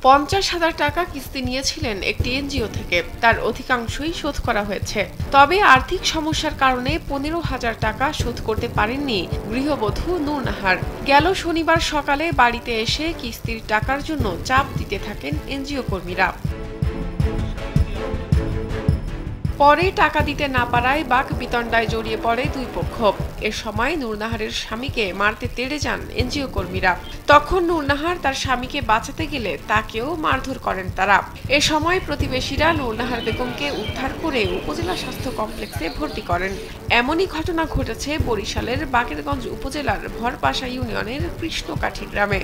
50,000 টাকা কিস্তি নিয়েছিলেন একটি এনজিও থেকে। তার অধিকাংশই শোধ করা হয়েছে। তবে আর্থিক সমস্যার কারণে 15,000 টাকা শোধ করতে পারেননি গৃহবধূ নূর নাহার। গেল শনিবার সকালে বাড়িতে এসে কিস্তির টাকার জন্য চাপ দিতে থাকেন এনজিও কর্মীরা। পরে টাকা দিতে না পারায় বাকবিতণ্ডায় জড়িয়ে পড়ে দুই পক্ষ। এ সময় নূর নাহারের স্বামীকে মারতে তেড়ে যান এনজিও কর্মীরা। তখন নূর নাহার তার স্বামীকে বাঁচাতে গেলে তাকেও মারধর করেন তারা। এ সময় প্রতিবেশীরা নূর নাহার বেগমকে উদ্ধার করে উপজেলা স্বাস্থ্য কমপ্লেক্সে ভর্তি করেন। এমনই ঘটনা ঘটেছে বরিশালের বাকেরগঞ্জ উপজেলার ভরপাশা ইউনিয়নের কৃষ্ণকাঠি গ্রামে।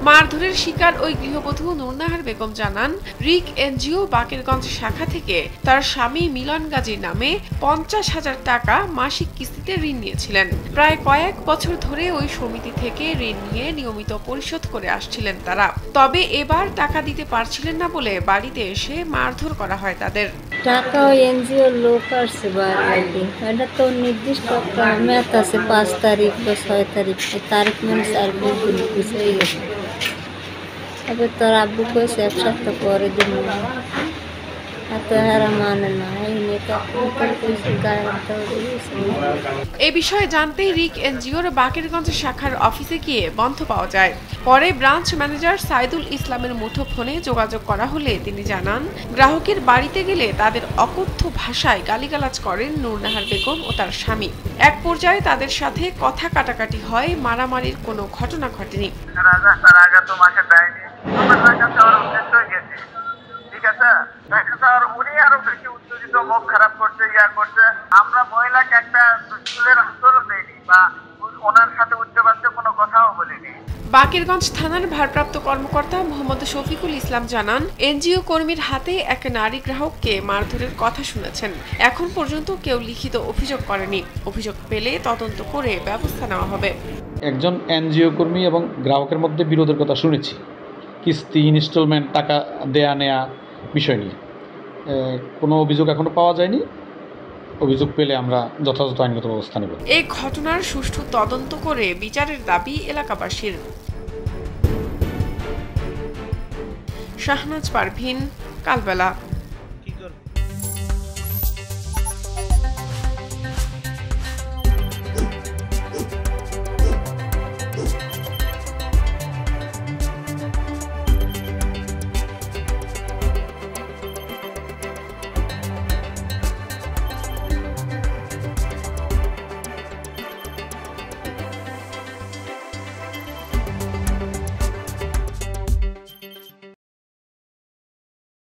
মারধরের শিকার ওই গৃহবধূ নূর নাহার বেগম জানান, রিক এনজিও বাকেরগঞ্জ শাখা থেকে তার স্বামী মিলন গাজীর নামে 50,000 টাকা মাসিক কিস্তিতে ঋণ নিয়েছিলেন। প্রায় কয়েক বছর ধরে ওই সমিতি থেকে ঋণ নিয়ে নিয়মিত পরিশোধ করে আসছিলেন তারা। তবে এবার টাকা দিতে পারছিলেন না বলে বাড়িতে এসে মারধর করা হয় তাদের। টাকা ওই এনজিও লোক আসছে বাড়ি, এটা তো নির্দিষ্ট মেয়াদ আছে, 5 তারিখ বা 6 তারিখ, তারিখ মানে 4-5 দিন পিছিয়ে গেছে। তবে তোর আব্বু কইছে 1 সপ্তাহ পরে দিন, এত হারা মানে না। এ বিষয়ে জানতেই রিক এনজিওর বাকেরগঞ্জ শাখার অফিসে গিয়ে বন্ধ পাওয়া যায়। পরে ব্রাঞ্চ ম্যানেজার সাইদুল ইসলামের মুঠোফোনে যোগাযোগ করা হলে তিনি জানান, গ্রাহকের বাড়িতে গেলে তাদের অকথ্য ভাষায় গালিগালাজ করেন নূর নাহার বেগম ও তার স্বামী। এক পর্যায়ে তাদের সাথে কথা কাটাকাটি হয়, মারামারির কোনো ঘটনা ঘটেনি। উনি আরো বেশি উত্তেজিত, মুখ খারাপ করছে, আমরা মহিলাকে একটা স্কুলের আন্তরও দেয়নি বা ওনার সাথে উচ্চবাচ্য কোনো কথাও বলিনি। বাকেরগঞ্জ থানার ভারপ্রাপ্ত কর্মকর্তা মোহাম্মদ শফিকুল ইসলাম জানান, এনজিও কর্মীর হাতে এক নারী গ্রাহককে মারধরের কথা শুনেছেন। এখন পর্যন্ত কেউ লিখিত অভিযোগ করেনি। অভিযোগ পেলে তদন্ত করে ব্যবস্থা নেওয়া হবে। একজন এনজিও কর্মী এবং গ্রাহকের মধ্যে বিরোধের কথা শুনেছি, কিস্তি ইনস্টলমেন্ট টাকা দেয়া নেয়া বিষয় নিয়ে। কোনো অভিযোগ এখনো পাওয়া যায়নি। অভিযোগ পেলে আমরা যথাযথ আইনগত ব্যবস্থা নেব। এই ঘটনার সুষ্ঠু তদন্ত করে বিচারের দাবি এলাকাবাসীর। শাহনাজ পারভিন, কালবেলা।